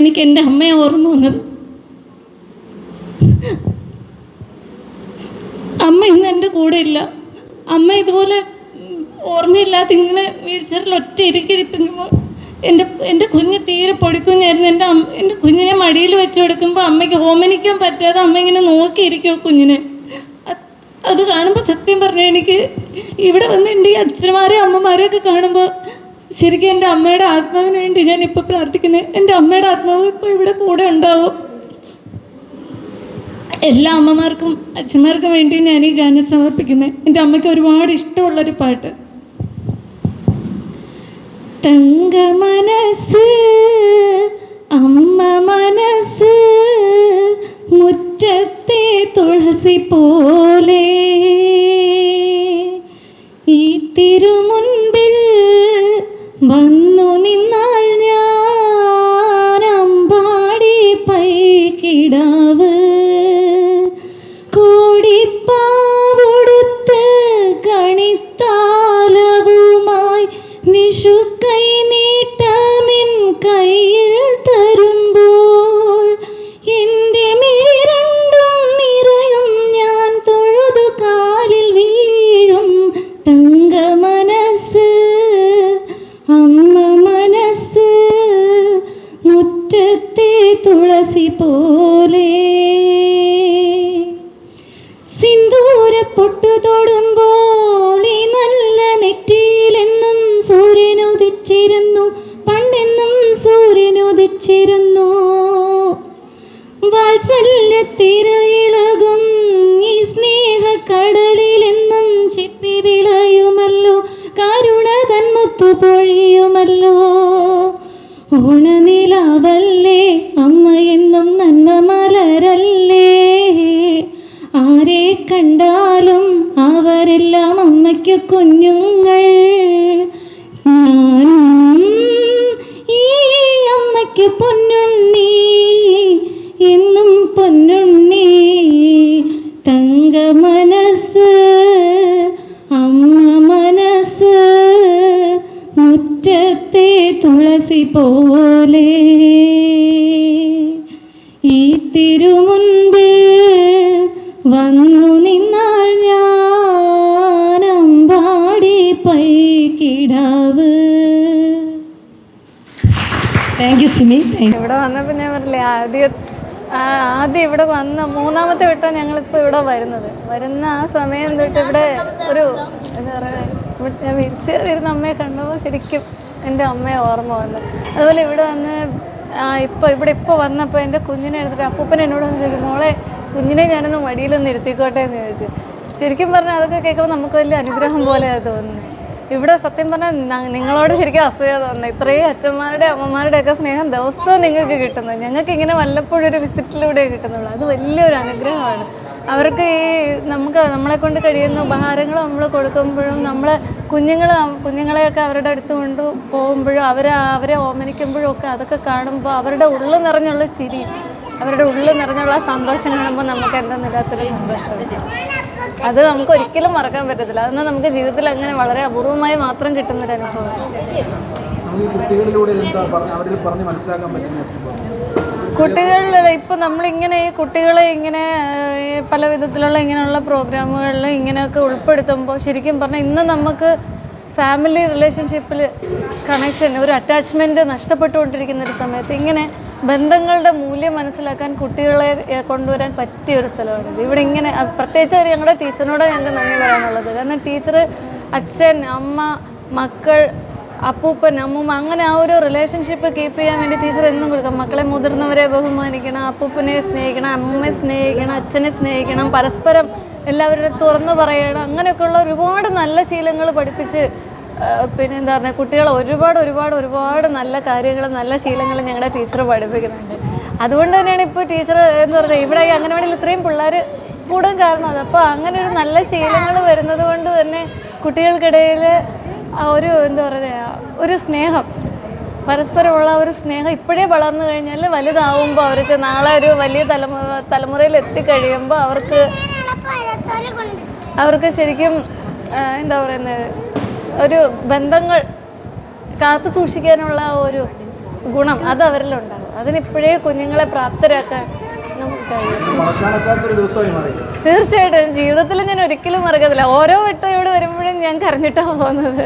എനിക്ക് എൻ്റെ അമ്മയെ ഓർമ്മ വന്നത്. അമ്മ ഇന്ന് എൻ്റെ കൂടെ ഇല്ല. അമ്മ ഇതുപോലെ ഓർമ്മയില്ലാത്ത ഇങ്ങനെ വീൽ ചെയറിൽ ഒറ്റ ഇരിക്കിരിപ്പിക്കുമ്പോൾ എൻ്റെ കുഞ്ഞ് തീരെ പൊടിക്കുഞ്ഞായിരുന്നു. എൻ്റെ കുഞ്ഞിനെ മടിയിൽ വെച്ച് കൊടുക്കുമ്പോൾ അമ്മയ്ക്ക് ഓമനിക്കാൻ പറ്റാതെ അമ്മ ഇങ്ങനെ നോക്കിയിരിക്കുമോ കുഞ്ഞിനെ. അത് കാണുമ്പോൾ സത്യം പറഞ്ഞാൽ എനിക്ക് ഇവിടെ വന്ന് എൻ്റെ ഈ അച്ഛന്മാരെയും അമ്മമാരെയൊക്കെ കാണുമ്പോൾ ശരിക്കും എൻ്റെ അമ്മയുടെ ആത്മാവിന് വേണ്ടി ഞാനിപ്പോൾ പ്രാർത്ഥിക്കുന്നത്. എൻ്റെ അമ്മയുടെ ആത്മാവ് ഇപ്പോൾ ഇവിടെ കൂടെ ഉണ്ടാവും. എല്ലാ അമ്മമാർക്കും അച്ഛന്മാർക്കും വേണ്ടി ഞാൻ ഈ ഗാനം സമർപ്പിക്കുന്നത്. എൻ്റെ അമ്മയ്ക്ക് ഒരുപാട് ഇഷ്ടമുള്ളൊരു പാട്ട്. തങ്ക മനസ്സ് അമ്മ മനസ്സ് മുറ്റത്തെ തുളസി പോലെ ഈ തിരുമുൻപിൽ വന്നു നിന്നാൽ ഞാൻ അമ്പാടി പൈക്കിടാവ് കോടിപ്പാവൊടുത്ത് കണിത്താലവുമായി വിഷുക്കൈ നീട്ടമിൻ കയ്യിൽ തരുമ്പോൾ എൻ്റെ മിഴി രണ്ടും നിറയും ഞാൻ തൊഴുതു കാലിൽ വീഴും. തങ്ക മനസ്സ് അമ്മ മനസ്സ് മുറ്റത്തെ തുളസി പോലെ സിന്ദൂര പൊട്ടു തൊടുമ്പോൾ ഈ നല്ല നെറ്റിയിലെന്നും സൂര്യനുദിച്ചിരുന്നു. പണ്ടെന്നും സൂര്യനുദിച്ചിരുന്നു. വാത്സല്യത്തിരയിളകും ഈ സ്നേഹക്കടലിലെന്നും ചിപ്പി വിളയുമല്ലോ. കരുണ തന്മുത്തു പൊഴിയുമല്ലോ. ഓണനിലാവല്ലേ അമ്മ എന്നും നന്മ മലരല്ലേ. ആരെ കണ്ടാലും അവരെല്ലാം അമ്മയ്ക്ക് കുഞ്ഞുങ്ങൾ. ഞാനും ഈ അമ്മയ്ക്ക് പൊന്നുണ്ണി എന്നും പൊന്നുണ്ണി. തങ്ക മനസ്സ് അമ്മ മനസ്സ് മുറ്റത്തെ തുളസി പോലെ ഈ തിരുമുൻപിൽ വന്നു നിന്നാൽ ഞാൻ അമ്പാടി പൈക്കിടാവ്. Thank you Simi. ഇവിടെ വന്നപ്പോൾ ഞാൻ പറഞ്ഞില്ലേ, ആദ്യം ഇവിടെ വന്ന മൂന്നാമത്തെ വട്ടം ഞങ്ങളിപ്പോൾ ഇവിടെ വരുന്ന ആ സമയം തൊട്ട് ഇവിടെ ഒരു എന്താ പറയുക, ഞാൻ വീൽചെയറിരുന്ന അമ്മയെ കണ്ടപ്പോൾ ശരിക്കും എൻ്റെ അമ്മയെ ഓർമ്മ വന്നു. അതുപോലെ ഇവിടെ വന്ന് ഇപ്പോൾ വന്നപ്പോൾ എൻ്റെ കുഞ്ഞിനെ എടുത്തിട്ട് അപ്പൂപ്പൻ എന്നോട് വന്ന് ചോദിക്കും, മോളെ കുഞ്ഞിനെ ഞാനൊന്ന് മടിയിലൊന്ന് ഇരുത്തിക്കോട്ടെ എന്ന് ചോദിച്ചു. ശരിക്കും പറഞ്ഞാൽ അതൊക്കെ കേൾക്കുമ്പോൾ നമുക്ക് വലിയ അനുഗ്രഹം പോലെയാണ് തോന്നുന്നത്. ഇവിടെ സത്യം പറഞ്ഞാൽ നിങ്ങളോട് ശരിക്കും അസൂയ തോന്നുന്നത്. ഇത്രയും അച്ഛന്മാരുടെ അമ്മമാരുടെയൊക്കെ സ്നേഹം ദിവസവും നിങ്ങൾക്ക് കിട്ടുന്നത്. ഞങ്ങൾക്ക് ഇങ്ങനെ വല്ലപ്പോഴും ഒരു വിസിറ്റിലൂടെ കിട്ടുന്നുള്ളൂ. അത് വലിയൊരു അനുഗ്രഹമാണ്. അവർക്ക് ഈ നമ്മളെ കൊണ്ട് കഴിയുന്ന ഉപഹാരങ്ങൾ നമ്മൾ കൊടുക്കുമ്പോഴും നമ്മളെ കുഞ്ഞുങ്ങളെയൊക്കെ അവരുടെ അടുത്ത് കൊണ്ട് പോകുമ്പോഴും അവരെ ഓമനിക്കുമ്പോഴും ഒക്കെ അതൊക്കെ കാണുമ്പോൾ അവരുടെ ഉള്ളു നിറഞ്ഞുള്ള ചിരി, അവരുടെ ഉള്ളു നിറഞ്ഞുള്ള സന്തോഷം കാണുമ്പോൾ നമുക്ക് എന്തെന്നില്ലാത്തൊരു സന്തോഷം. അത് നമുക്ക് ഒരിക്കലും മറക്കാൻ പറ്റത്തില്ല. അതെന്നാൽ നമുക്ക് ജീവിതത്തിൽ അങ്ങനെ വളരെ അപൂർവമായി മാത്രം കിട്ടുന്നൊരു അനുഭവം. കുട്ടികളിൽ ഇപ്പം നമ്മളിങ്ങനെ ഈ കുട്ടികളെ ഇങ്ങനെ പല വിധത്തിലുള്ള ഇങ്ങനെയുള്ള പ്രോഗ്രാമുകളിൽ ഇങ്ങനെയൊക്കെ ഉൾപ്പെടുത്തുമ്പോൾ ശരിക്കും പറഞ്ഞാൽ ഇന്ന് നമുക്ക് ഫാമിലി റിലേഷൻഷിപ്പിൽ കണക്ഷൻ, ഒരു അറ്റാച്ച്മെൻറ്റ് നഷ്ടപ്പെട്ടുകൊണ്ടിരിക്കുന്ന ഒരു സമയത്ത് ഇങ്ങനെ ബന്ധങ്ങളുടെ മൂല്യം മനസ്സിലാക്കാൻ കുട്ടികളെ കൊണ്ടുവരാൻ പറ്റിയൊരു സ്ഥലമാണിത്. ഇവിടെ ഇങ്ങനെ പ്രത്യേകിച്ച് ഞങ്ങളുടെ ടീച്ചറിനോട് ഞങ്ങൾക്ക് നന്ദി പറയാനുള്ളത്. കാരണം ടീച്ചർ അച്ഛൻ, അമ്മ, മക്കൾ, അപ്പൂപ്പൻ, അമ്മൂമ്മ അങ്ങനെ ആ ഒരു റിലേഷൻഷിപ്പ് കീപ്പ് ചെയ്യാൻ വേണ്ടി ടീച്ചർ എന്നും കൊടുക്കാം. മക്കളെ മുതിർന്നവരെ ബഹുമാനിക്കണം, അപ്പൂപ്പനെ സ്നേഹിക്കണം, അമ്മയെ സ്നേഹിക്കണം, അച്ഛനെ സ്നേഹിക്കണം, പരസ്പരം എല്ലാവരുടെ തുറന്നു പറയണം. അങ്ങനെയൊക്കെയുള്ള ഒരുപാട് നല്ല ശീലങ്ങൾ പഠിപ്പിച്ച് പിന്നെന്താ പറയുക, കുട്ടികളെ ഒരുപാട് നല്ല കാര്യങ്ങൾ, നല്ല ശീലങ്ങൾ ഞങ്ങളുടെ ടീച്ചർ പഠിപ്പിക്കുന്നുണ്ട്. അതുകൊണ്ട് തന്നെയാണ് ഇപ്പോൾ ടീച്ചർ എന്ന് പറയുന്നത് ഇവിടെ അംഗനവാടിയിൽ ഇത്രയും പിള്ളേർ കൂടാൻ കാരണം അത്. അപ്പോൾ അങ്ങനെ ഒരു നല്ല ശീലങ്ങൾ വരുന്നത് കൊണ്ട് തന്നെ കുട്ടികൾക്കിടയിൽ ഒരു എന്താ പറയുക, ഒരു സ്നേഹം, പരസ്പരമുള്ള ഒരു സ്നേഹം ഇപ്പോഴേ വളർന്നു കഴിഞ്ഞാൽ വലുതാവുമ്പോൾ അവർക്ക് നാളെ ഒരു വലിയ തലമുറയിൽ എത്തിക്കഴിയുമ്പോൾ അവർക്ക് ശരിക്കും എന്താ പറയുന്നത്, ഒരു ബന്ധങ്ങൾ കാത്തു സൂക്ഷിക്കാനുള്ള ഒരു ഗുണം അത് അവരിലുണ്ടാകും. അതിനിപ്പോഴേ കുഞ്ഞുങ്ങളെ പ്രാപ്തരാക്കാൻ നമുക്ക് കഴിയും. തീർച്ചയായിട്ടും ജീവിതത്തിൽ ഞാൻ ഒരിക്കലും മറക്കത്തില്ല. ഓരോ വട്ടം ഇവിടെ വരുമ്പോഴും ഞാൻ കരഞ്ഞിട്ടാണ് പോകുന്നത്.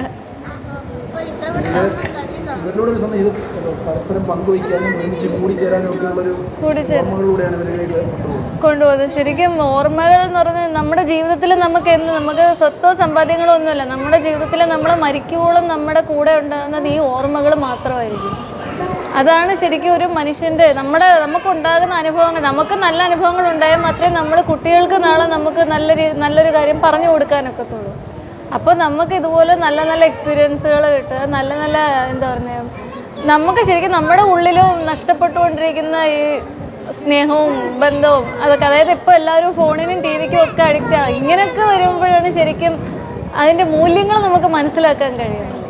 കൊണ്ടുപോകുന്നത് ശരിക്കും ഓർമ്മകൾ എന്ന് പറഞ്ഞാൽ നമ്മുടെ ജീവിതത്തിൽ നമുക്ക് സ്വത്തോ സമ്പാദ്യങ്ങളോ ഒന്നുമില്ല. നമ്മുടെ ജീവിതത്തിൽ നമ്മൾ മരിക്കുമ്പോഴും നമ്മുടെ കൂടെ ഉണ്ടാകുന്നത് ഈ ഓർമ്മകൾ മാത്രമായിരിക്കും. അതാണ് ശരിക്കും ഒരു മനുഷ്യൻ്റെ നമുക്കുണ്ടാകുന്ന അനുഭവങ്ങൾ. നമുക്ക് നല്ല അനുഭവങ്ങൾ ഉണ്ടായാൽ മാത്രമേ നമ്മൾ കുട്ടികൾക്ക് നാളെ നമുക്ക് നല്ലൊരു കാര്യം പറഞ്ഞു കൊടുക്കാനൊക്കത്തുള്ളൂ. അപ്പോൾ നമുക്ക് ഇതുപോലെ നല്ല നല്ല എക്സ്പീരിയൻസുകൾ കിട്ടുക, നല്ല എന്താ പറയുക, നമുക്ക് ശരിക്കും നമ്മുടെ ഉള്ളിലും നഷ്ടപ്പെട്ടുകൊണ്ടിരിക്കുന്ന ഈ സ്നേഹവും ബന്ധവും അതൊക്കെ, അതായത് ഇപ്പോൾ എല്ലാവരും ഫോണിനും ടി വിക്കും ഒക്കെ അഡിക്റ്റ് ആകും. ഇങ്ങനെയൊക്കെ വരുമ്പോഴാണ് ശരിക്കും അതിൻ്റെ മൂല്യങ്ങൾ നമുക്ക് മനസ്സിലാക്കാൻ കഴിയുന്നത്.